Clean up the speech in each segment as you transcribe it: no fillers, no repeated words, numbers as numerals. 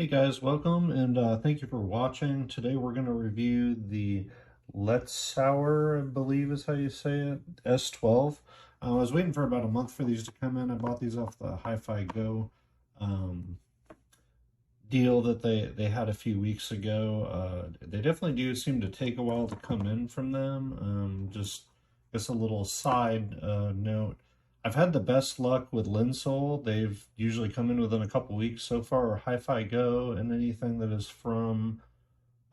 Hey guys, welcome and thank you for watching. Today we're going to review the LetShuoer, I believe is how you say it, S12. I was waiting for about a month for these to come in. I bought these off the IKKO deal that they had a few weeks ago. They definitely do seem to take a while to come in from them. Just a little side note. I've had the best luck with Linsole. They've usually come in within a couple weeks so far, or Hi-Fi Go, and anything that is from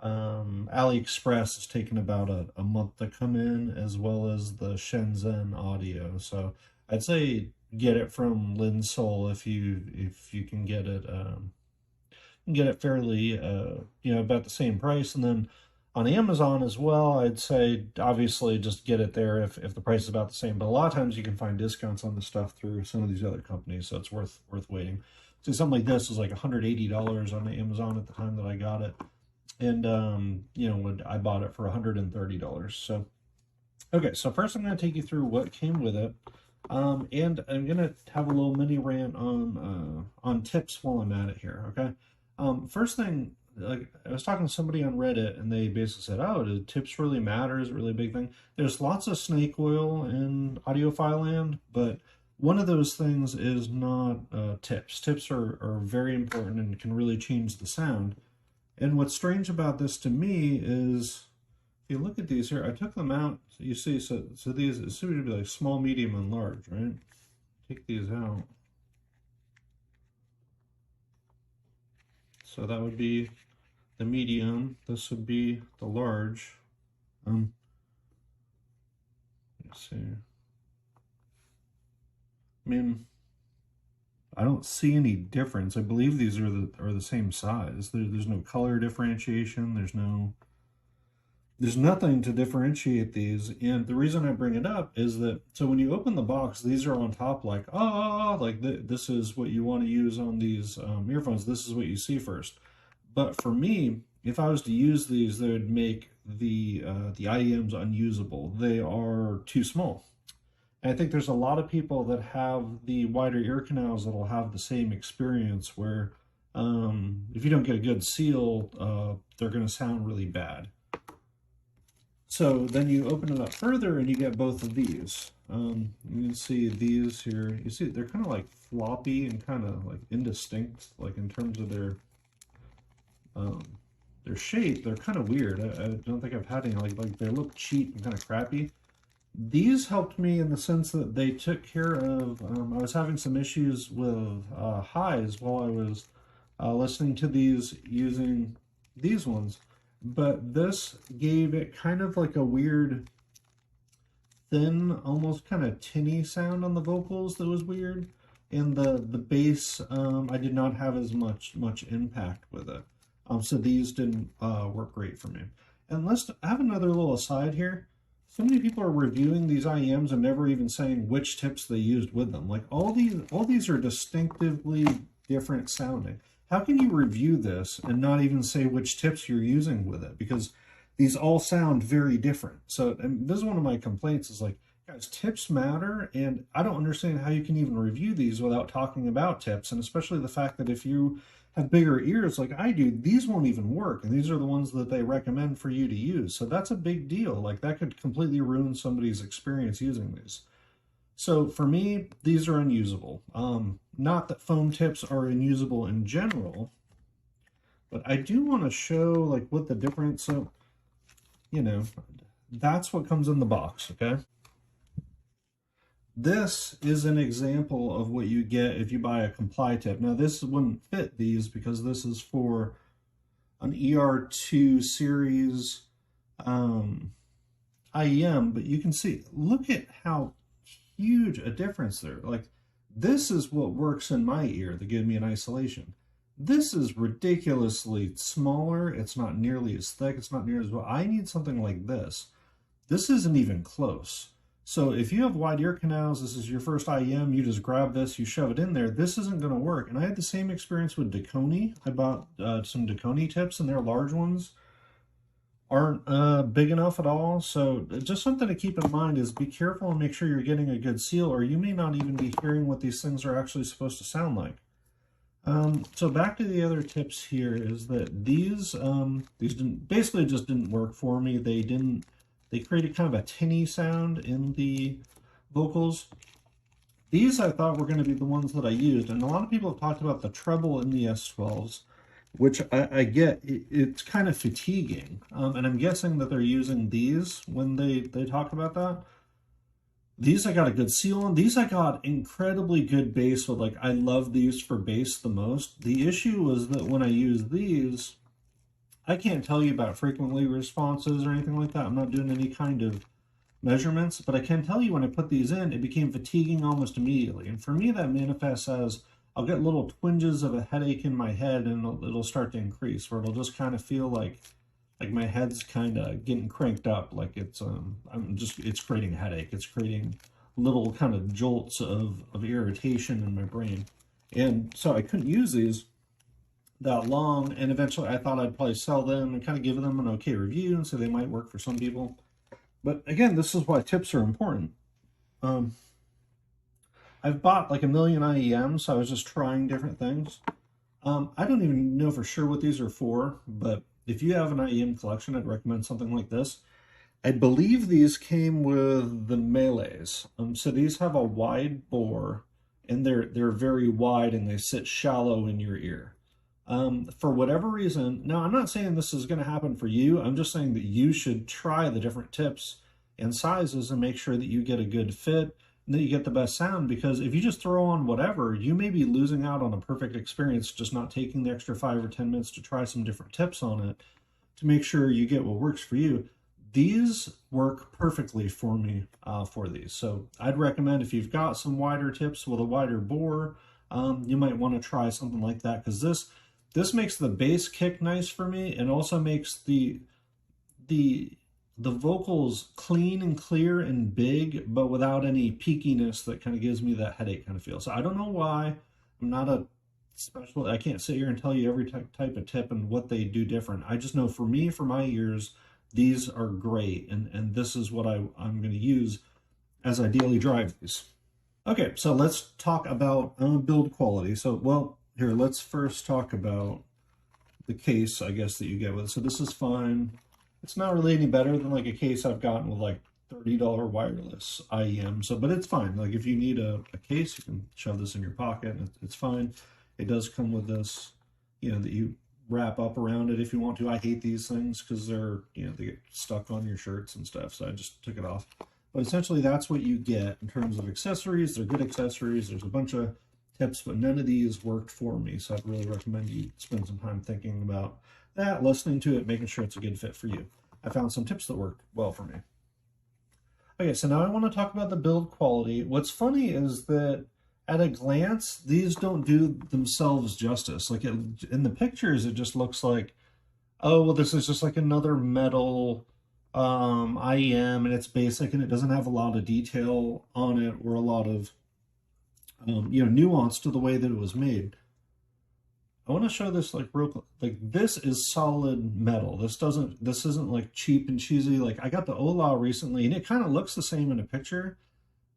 AliExpress has taken about a month to come in, as well as the Shenzhen Audio. So I'd say get it from Linsole if you can get it. Get it fairly, about the same price. And then on Amazon as well, I'd say obviously just get it there if the price is about the same. But a lot of times you can find discounts on the stuff through some of these other companies, so it's worth waiting. So something like this was like $180 on Amazon at the time that I got it, and I bought it for $130. So okay, so first I'm going to take you through what came with it. And I'm going to have a little mini rant on tips while I'm at it here, okay? First thing, like I was talking to somebody on Reddit, and they basically said, "Oh, do tips really matter? Is it really a big thing?" There's lots of snake oil in audiophile land, but one of those things is not tips. Tips are very important and can really change the sound. And what's strange about this to me is, if you look at these here, I took them out. So you see, so these it should be like small, medium, and large, right? Take these out. So that would be the medium. This would be the large. Let's see. I mean, I don't see any difference. I believe these are the same size. There's no color differentiation. There's nothing to differentiate these. And the reason I bring it up is that, so when you open the box, these are on top like, this is what you want to use on these earphones. This is what you see first. But for me, if I was to use these, they would make the IEMs unusable. They are too small. And I think there's a lot of people that have the wider ear canals that will have the same experience where if you don't get a good seal, they're going to sound really bad. So then you open it up further and you get both of these. You can see these here. You see they're kind of like floppy and kind of like indistinct, like in terms of their shape. They're kind of weird. I don't think I've had any like they look cheap and kind of crappy. These helped me in the sense that they took care of. I was having some issues with highs while I was listening to these using these ones. But this gave it kind of like a weird, thin, almost kind of tinny sound on the vocals that was weird. And the bass, I did not have as much impact with it. So these didn't work great for me. And let's have another little aside here. So many people are reviewing these IEMs and never even saying which tips they used with them. Like all these are distinctively different sounding. How can you review this and not even say which tips you're using with it? Because these all sound very different. So and this is one of my complaints is like, guys, tips matter, and I don't understand how you can even review these without talking about tips, and especially the fact that if you have bigger ears like I do, these won't even work, and these are the ones that they recommend for you to use. So that's a big deal. Like that could completely ruin somebody's experience using these. So for me, these are unusable. Not that foam tips are unusable in general, but I do want to show like what the difference. So, that's what comes in the box, okay? This is an example of what you get if you buy a comply tip. Now this wouldn't fit these because this is for an ER2 series IEM, but you can see, look at how huge a difference there. Like this is what works in my ear to give me an isolation. This is ridiculously smaller. It's not nearly as thick. It's not near as well. I need something like this. This isn't even close. So if you have wide ear canals, this is your first IEM, you just grab this, you shove it in there, this isn't going to work. And I had the same experience with Dunu. I bought some Dunu tips, and their large ones aren't big enough at all. So just something to keep in mind is be careful and make sure you're getting a good seal, or you may not even be hearing what these things are actually supposed to sound like. So back to the other tips here is that these didn't, basically just didn't work for me. They created kind of a tinny sound in the vocals. These I thought were going to be the ones that I used, and a lot of people have talked about the treble in the S12s, which I get. It's kind of fatiguing, and I'm guessing that they're using these when they talk about that. These I got a good seal on. These I got incredibly good bass with. Like, I love these for bass the most. The issue was that when I use these, I can't tell you about frequently responses or anything like that. I'm not doing any kind of measurements, but I can tell you when I put these in, it became fatiguing almost immediately. And for me, that manifests as I'll get little twinges of a headache in my head, and it'll start to increase, where it'll just kind of feel like my head's kind of getting cranked up, like it's it's creating a headache. It's creating little kind of jolts of irritation in my brain. And so I couldn't use these that long, and eventually I thought I'd probably sell them and kind of give them an okay review, and so they might work for some people. But again, this is why tips are important. I've bought like a million IEMs, so I was just trying different things. I don't even know for sure what these are for, but if you have an IEM collection, I'd recommend something like this. I believe these came with the melees. So these have a wide bore, and they're very wide, and they sit shallow in your ear. For whatever reason, now I'm not saying this is going to happen for you. I'm just saying that you should try the different tips and sizes and make sure that you get a good fit and that you get the best sound, because if you just throw on whatever, you may be losing out on a perfect experience, just not taking the extra 5 or 10 minutes to try some different tips on it to make sure you get what works for you. These work perfectly for me for these. So I'd recommend, if you've got some wider tips with a wider bore, you might want to try something like that, because this makes the bass kick nice for me, and also makes the vocals clean and clear and big, but without any peakiness that kind of gives me that headache kind of feel. So I don't know why. I'm not a special, I can't sit here and tell you every type of tip and what they do different. I just know for me, for my ears, these are great, and this is what I'm going to use as I daily drive these. Okay, so let's talk about build quality. So, well, here, let's first talk about the case, I guess, that you get with it. So this is fine. It's not really any better than like a case I've gotten with like $30 wireless IEM. So, but it's fine. Like if you need a case, you can shove this in your pocket and it's fine. It does come with this, you know, that you wrap up around it if you want to. I hate these things because they're, you know, they get stuck on your shirts and stuff. So I just took it off. But essentially that's what you get in terms of accessories. They're good accessories. There's a bunch of tips, but none of these worked for me. So I'd really recommend you spend some time thinking about that, listening to it, making sure it's a good fit for you. I found some tips that worked well for me. Okay, so now I want to talk about the build quality. What's funny is that at a glance, these don't do themselves justice. Like in the pictures, it just looks like, oh, well, this is just like another metal IEM, and it's basic, and it doesn't have a lot of detail on it or a lot of you know, nuance to the way that it was made. I want to show this like real quick. Like this is solid metal. This isn't like cheap and cheesy. Like I got the Ola recently, and it kind of looks the same in a picture,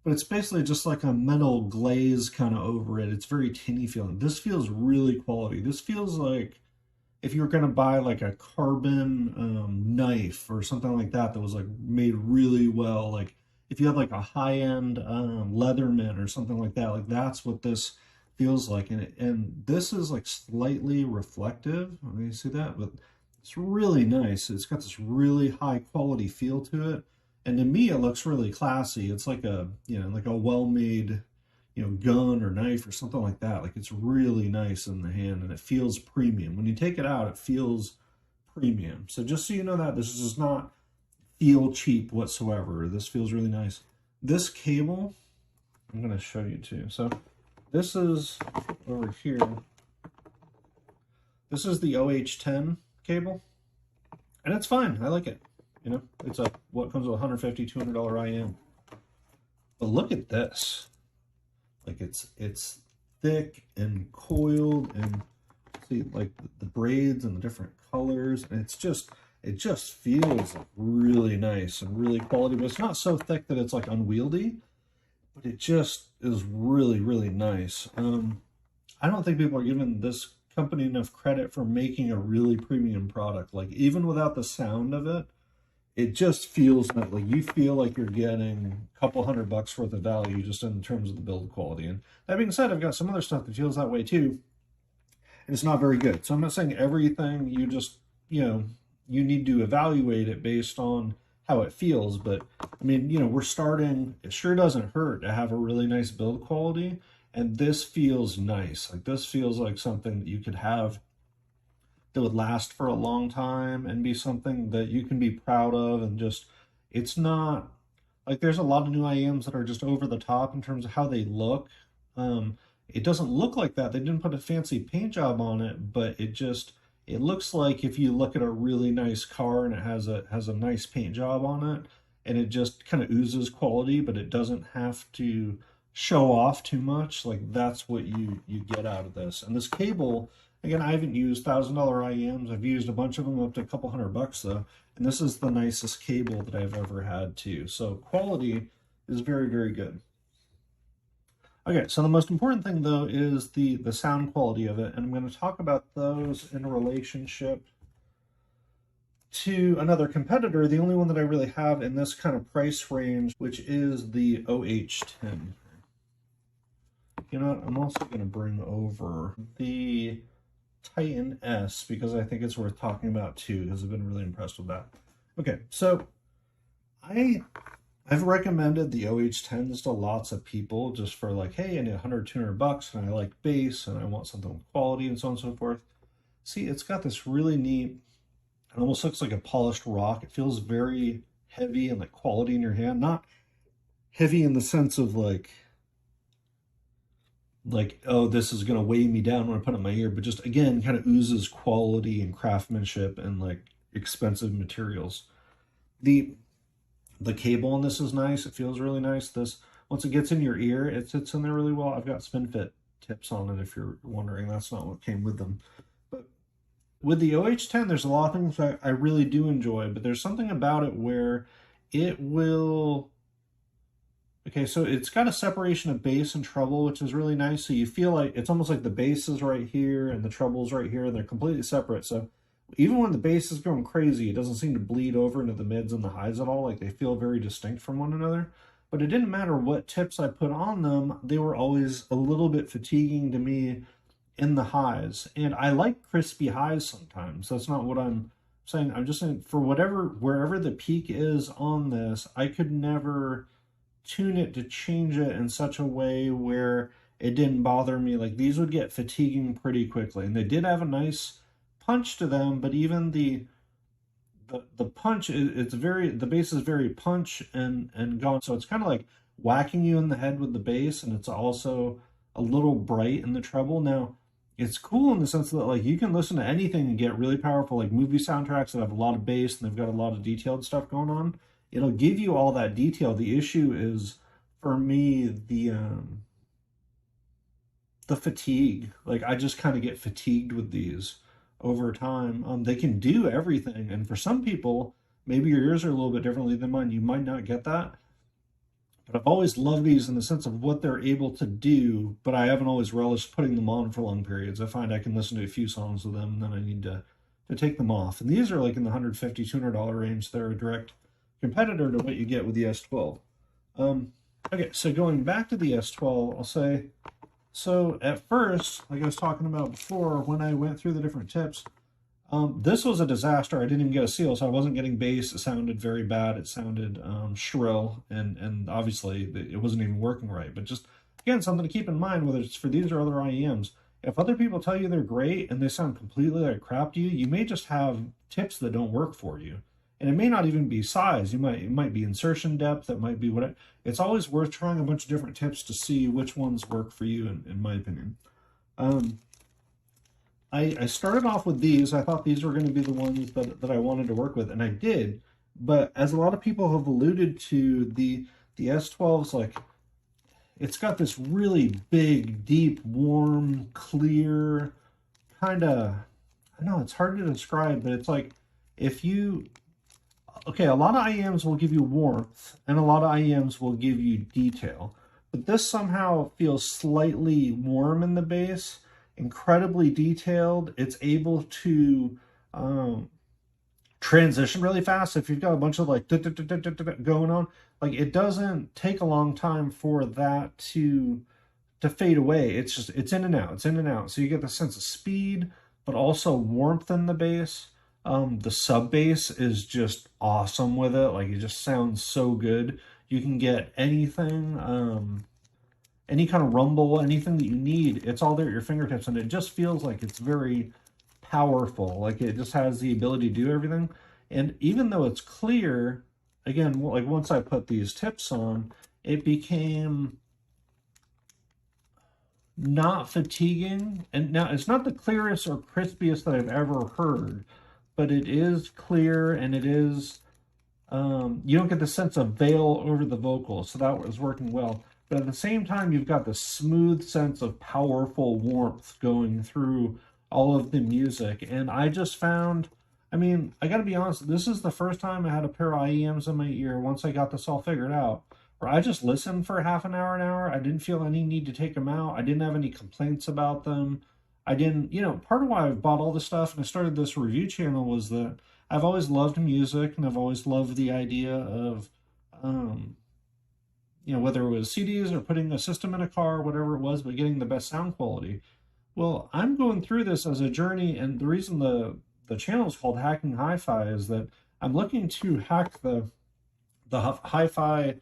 but it's basically just like a metal glaze kind of over it. It's very tinny feeling. This feels really quality. This feels like if you were going to buy like a carbon knife or something like that was like made really well. Like if you had like a high-end Leatherman or something like that, like that's what this feels like. And this is like slightly reflective. I mean, you see that? But it's really nice. It's got this really high quality feel to it. And to me, it looks really classy. It's like a, you know, like a well-made, you know, gun or knife or something like that. Like it's really nice in the hand, and it feels premium. When you take it out, it feels premium. So just so you know that, this does not feel cheap whatsoever. This feels really nice. This cable, I'm going to show you too. So this is over here. This is the OH10 cable, and it's fine. I like it. You know, it's what comes with $150, $200 IEM. But look at this. Like it's thick and coiled, and see like the braids and the different colors, and it just feels really nice and really quality. But it's not so thick that it's like unwieldy, but it just is really, really nice. I don't think people are giving this company enough credit for making a really premium product. Like even without the sound of it, it just feels like you feel like you're getting a couple $100 worth of value just in terms of the build quality. And that being said, I've got some other stuff that feels that way too, and it's not very good. So I'm not saying everything you just, you need to evaluate it based on how it feels. But I mean, we're starting, it sure doesn't hurt to have a really nice build quality. And this feels nice. Like this feels like something that you could have that would last for a long time and be something that you can be proud of. And just, it's not like there's a lot of new IEMs that are just over the top in terms of how they look. It doesn't look like that. They didn't put a fancy paint job on it, but it looks like if you look at a really nice car and it has a nice paint job on it, and it just kind of oozes quality, but it doesn't have to show off too much. Like that's what you get out of this. And this cable, again, I haven't used $1,000 IEMs. I've used a bunch of them up to a couple $100 though. And this is the nicest cable that I've ever had too. So quality is very, very good. Okay, so the most important thing though is the sound quality of it, and I'm going to talk about those in relationship to another competitor, the only one that I really have in this kind of price range, which is the OH10. You know what, I'm also going to bring over the Titan S because I think it's worth talking about too, because I've been really impressed with that. Okay, so I've recommended the OH10s to lots of people just for like, hey, I need $100, $200 and I like bass and I want something with quality and so on and so forth. See, it's got this really neat, it almost looks like a polished rock. It feels very heavy and like quality in your hand. Not heavy in the sense of like, oh, this is going to weigh me down when I put it in my ear, but just again, kind of oozes quality and craftsmanship and like expensive materials. The cable on this is nice. It feels really nice. This, once it gets in your ear, it sits in there really well. I've got SpinFit tips on it if you're wondering. That's not what came with them. But with the OH10, there's a lot of things that I really do enjoy, but there's something about it where it will... Okay, so it's got a separation of bass and treble, which is really nice. So you feel like it's almost like the bass is right here and the treble's right here, and they're completely separate. So even when the bass is going crazy, it doesn't seem to bleed over into the mids and the highs at all. Like they feel very distinct from one another. But it didn't matter what tips I put on them, they were always a little bit fatiguing to me in the highs. And I like crispy highs sometimes. That's not what I'm saying. I'm just saying for wherever the peak is on this, I could never tune it to change it in such a way where it didn't bother me. Like these would get fatiguing pretty quickly. And they did have a nice punch to them, but even the punch, the bass is very punch and gone. So it's kind of like whacking you in the head with the bass, and it's also a little bright in the treble. Now, it's cool in the sense that like you can listen to anything and get really powerful, like movie soundtracks that have a lot of bass and they've got a lot of detailed stuff going on. It'll give you all that detail. The issue is, for me, the fatigue. Like I just kind of get fatigued with these over time. They can do everything, and for some people, maybe your ears are a little bit differently than mine, you might not get that. But I've always loved these in the sense of what they're able to do, but I haven't always relished putting them on for long periods. I find I can listen to a few songs with them, and then I need to take them off. And these are like in the $150, $200 range. They're a direct competitor to what you get with the S12. Okay, so going back to the S12, I'll say, so at first, like I was talking about before, when I went through the different tips, this was a disaster. I didn't even get a seal, so I wasn't getting bass. It sounded very bad. It sounded shrill, and obviously it wasn't even working right. But just, again, something to keep in mind, whether it's for these or other IEMs. If other people tell you they're great and they sound completely like crap to you, you may just have tips that don't work for you. And it may not even be size. It might be insertion depth. It might be whatever. It's always worth trying a bunch of different tips to see which ones work for you, in my opinion. I started off with these. I thought these were going to be the ones that I wanted to work with, and I did. But as a lot of people have alluded to, the S12's like, it's got this really big, deep, warm, clear, kind of, I know it's hard to describe, but it's like if you... Okay, a lot of IEMs will give you warmth, and a lot of IEMs will give you detail. But this somehow feels slightly warm in the bass, incredibly detailed. It's able to transition really fast. If you've got a bunch of like going on, like it doesn't take a long time for that to fade away. It's just it's in and out, it's in and out. So you get the sense of speed, but also warmth in the bass. The sub bass is just awesome with it. Like it just sounds so good. You can get anything, any kind of rumble, anything that you need. It's all there at your fingertips, and it just feels like it's very powerful. Like it just has the ability to do everything. And even though it's clear, again, like once I put these tips on, it became not fatiguing. And now it's not the clearest or crispiest that I've ever heard, but it is clear, and it is, you don't get the sense of veil over the vocals, so that was working well. But at the same time, you've got the smooth sense of powerful warmth going through all of the music. And I just found, I mean, I gotta be honest, this is the first time I had a pair of IEMs in my ear once I got this all figured out, where I just listened for half an hour. I didn't feel any need to take them out. I didn't have any complaints about them. I didn't, you know, part of why I bought all this stuff and I started this review channel was that I've always loved music, and I've always loved the idea of, you know, whether it was CDs or putting a system in a car, whatever it was, but getting the best sound quality. Well, I'm going through this as a journey, and the reason the channel is called Hacking Hi-Fi is that I'm looking to hack the hi-fi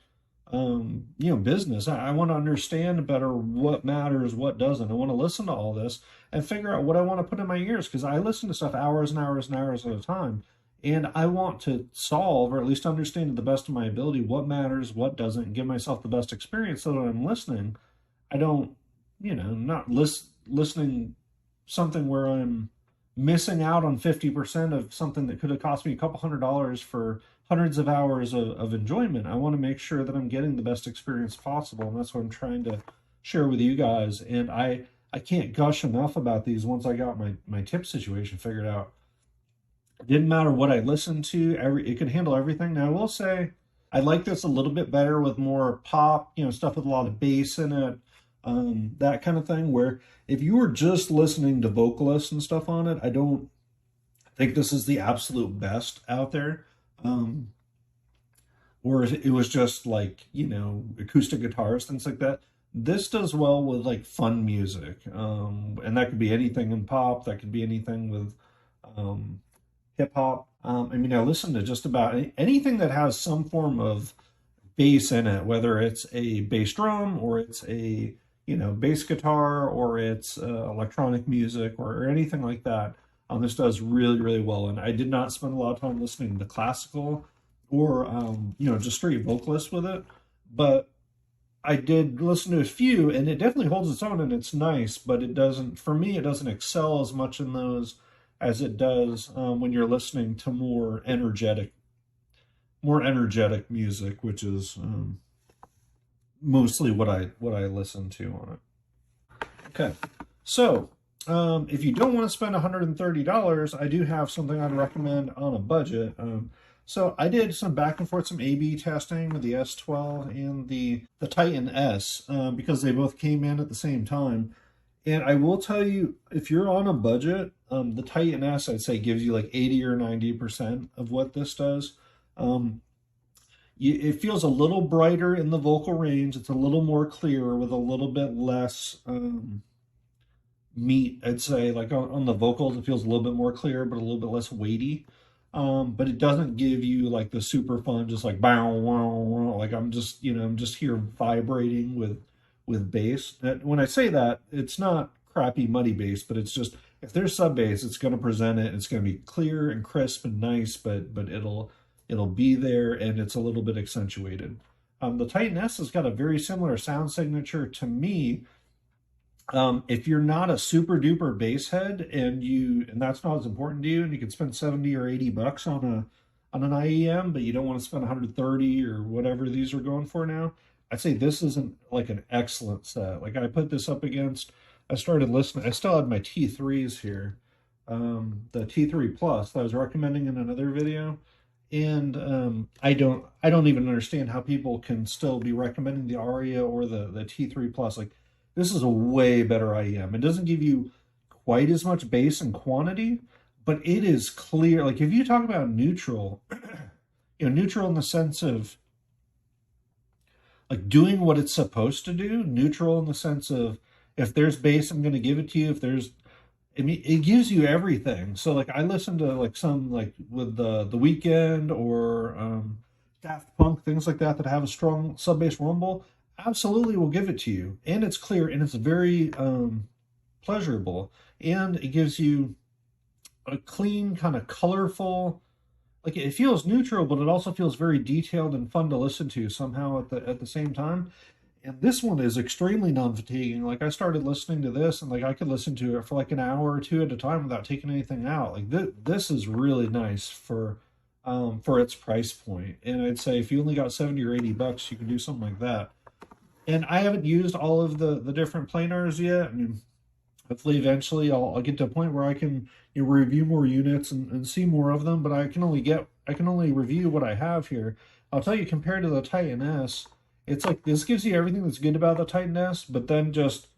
you know, business. I want to understand better what matters, what doesn't. I want to listen to all this and figure out what I want to put in my ears, because I listen to stuff hours and hours and hours at a time. And I want to solve, or at least understand to the best of my ability, what matters, what doesn't, and give myself the best experience so that I'm listening. I don't, you know, not listening something where I'm missing out on 50% of something that could have cost me a couple $100 for hundreds of hours of enjoyment. I want to make sure that I'm getting the best experience possible, and that's what I'm trying to share with you guys. And I can't gush enough about these once I got my tip situation figured out. It didn't matter what I listened to, it could handle everything. Now I will say I like this a little bit better with more pop, you know, stuff with a lot of bass in it, that kind of thing, where if you were just listening to vocalists and stuff on it, I don't think this is the absolute best out there. Or it was just like, you know, acoustic guitars, things like that. This does well with like fun music, and that could be anything in pop, that could be anything with hip hop. I mean, I listen to just about anything that has some form of bass in it, whether it's a bass drum or it's a, you know, bass guitar, or it's electronic music, or anything like that. This does really, really well. And I did not spend a lot of time listening to classical or, you know, just straight vocalists with it. But I did listen to a few, and it definitely holds its own, and it's nice. But it doesn't, for me, it doesn't excel as much in those as it does when you're listening to more energetic music, which is mostly what I listen to on it. Okay, so if you don't want to spend $130, I do have something I'd recommend on a budget. So I did some back and forth, some A/B testing with the S12 and the Titan S, because they both came in at the same time. And I will tell you, if you're on a budget, the Titan S, I'd say, gives you like 80 or 90% of what this does. It feels a little brighter in the vocal range. It's a little more clear with a little bit less meat, I'd say. Like on the vocals, it feels a little bit more clear, but a little bit less weighty. But it doesn't give you like the super fun, just like bow, wow, wow, like I'm just, you know, I'm just here vibrating with bass. When I say that, it's not crappy muddy bass, but it's just, if there's sub bass, it's going to present it. It's going to be clear and crisp and nice, but it'll be there, and it's a little bit accentuated. The Titan S has got a very similar sound signature to me. If you're not a super duper bass head, and that's not as important to you, and you can spend 70 or 80 bucks on an IEM, but you don't want to spend 130 or whatever these are going for now, I'd say this isn't like an excellent set. Like I put this up against, I started listening, I still had my T3s here, the T3 Plus that I was recommending in another video. And I don't even understand how people can still be recommending the Aria or the T3 Plus. Like, this is a way better IEM. It doesn't give you quite as much bass and quantity, but it is clear. Like if you talk about neutral, neutral in the sense of like doing what it's supposed to do, neutral in the sense of if there's bass, I'm going to give it to you. If there's, I mean, it gives you everything. So like I listen to like some like with the Weekend or Daft Punk, things like that have a strong sub bass rumble. Absolutely will give it to you, and it's clear and it's very pleasurable, and it gives you a clean kind of colorful, like it feels neutral, but it also feels very detailed and fun to listen to somehow at the same time. And this one is extremely non-fatiguing. Like I started listening to this, and like I could listen to it for like an hour or two at a time without taking anything out. Like this is really nice for its price point. And I'd say if you only got 70 or 80 bucks, you can do something like that. And I haven't used all of the different planars yet. I mean, hopefully eventually I'll get to a point where I can review more units and see more of them, but I can only review what I have here. I'll tell you, compared to the Titan S, it's like this gives you everything that's good about the Titan S, but then just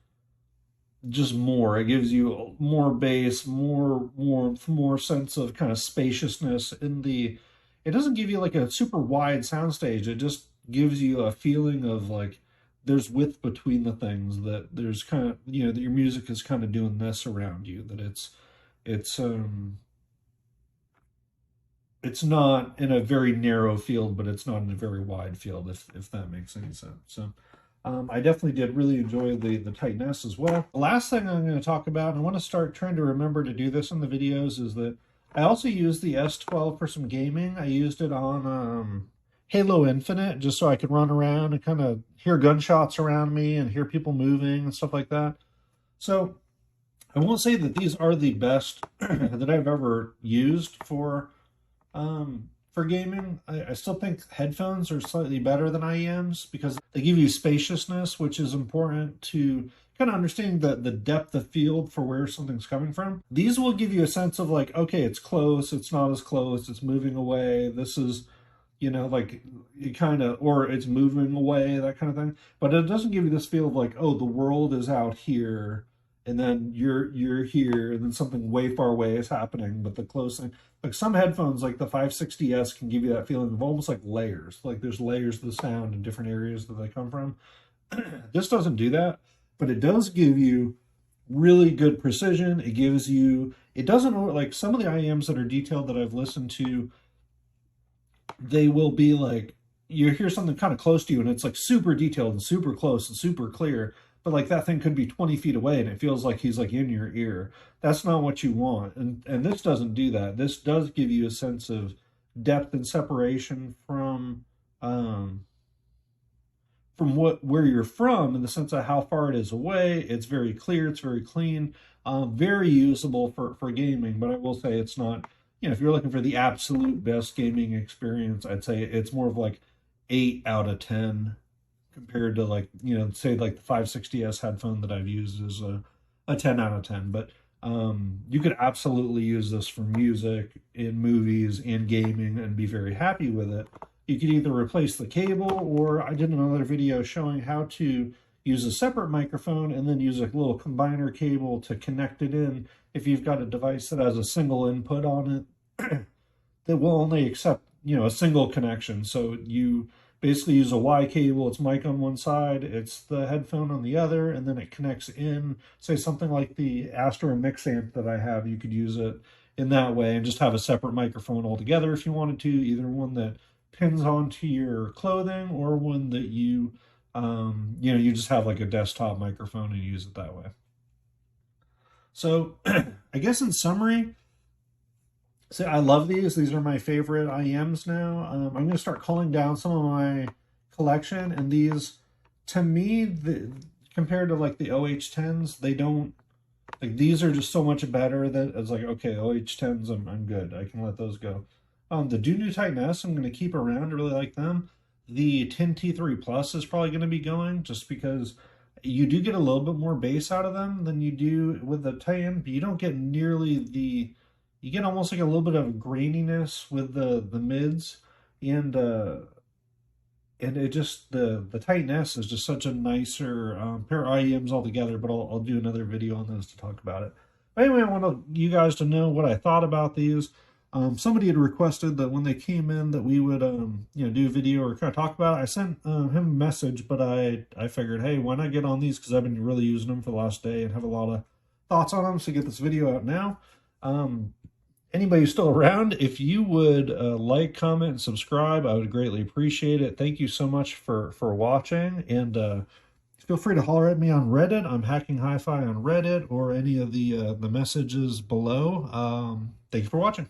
more. It gives you more bass, more warmth, more sense of kind of spaciousness in the. It doesn't give you like a super wide soundstage. It just gives you a feeling of like there's width between the things, that there's kind of, that your music is kind of doing this around you, that it's it's not in a very narrow field, but it's not in a very wide field, if that makes any sense. So I definitely did really enjoy the Titan S as well. The last thing I'm going to talk about, and I want to start trying to remember to do this in the videos, is that I also used the S12 for some gaming. I used it on Halo Infinite, just so I could run around and kind of hear gunshots around me and hear people moving and stuff like that. So I won't say that these are the best that I've ever used for gaming. I still think headphones are slightly better than IEMs because they give you spaciousness, which is important to kind of understanding the depth of field for where something's coming from. These will give you a sense of like, okay, it's close, it's not as close, it's moving away, this is, like it kind of, or it's moving away, that kind of thing. But it doesn't give you this feel of like, oh, the world is out here, and then you're here, and then something way far away is happening. But the close thing, like some headphones, like the 560S, can give you that feeling of almost like layers. Like there's layers of the sound in different areas that they come from. This doesn't do that, but it does give you really good precision. It gives you, it doesn't, like some of the IEMs that are detailed that I've listened to, they will be like, you hear something kind of close to you and it's like super detailed and super close and super clear, but like that thing could be 20 feet away and it feels like he's like in your ear. That's not what you want. And this doesn't do that. This does give you a sense of depth and separation from where you're from, in the sense of how far it is away. It's very clear, it's very clean, very usable for gaming. But I will say it's not, if you're looking for the absolute best gaming experience, I'd say it's more of like 8 out of 10 compared to like, say like the 560S headphone that I've used is a 10 out of 10. But you could absolutely use this for music, in movies, and gaming, and be very happy with it. You could either replace the cable, or I did another video showing how to use a separate microphone and then use a little combiner cable to connect it in if you've got a device that has a single input on it that will only accept, a single connection. So you basically use a Y cable, it's mic on one side, it's the headphone on the other, and then it connects in, say something like the Astro Mix amp that I have. You could use it in that way and just have a separate microphone altogether if you wanted to, either one that pins onto your clothing or one that you you just have like a desktop microphone and use it that way. So I guess in summary, I love these. These are my favorite IEMs now. I'm going to start culling down some of my collection, and these, to me, compared to like the OH10s, they don't, like, these are just so much better that it's like, okay, OH10s, I'm good. I can let those go. The Dunu Titan S, I'm going to keep around. I really like them. The 10T3 Plus is probably going to be going, just because you do get a little bit more bass out of them than you do with the Titan, but you don't get nearly the, you get almost like a little bit of graininess with the mids, and it just, the Titan S is just such a nicer pair of IEMs altogether, but I'll do another video on those to talk about it. Anyway, I want you guys to know what I thought about these. Somebody had requested that when they came in that we would, do a video or kind of talk about it. I sent him a message, but I figured, hey, why not get on these, because I've been really using them for the last day and have a lot of thoughts on them, so get this video out now. Anybody who's still around, if you would like, comment, and subscribe, I would greatly appreciate it. Thank you so much for watching, and feel free to holler at me on Reddit. I'm Hacking Hi-Fi on Reddit, or any of the messages below. Thank you for watching.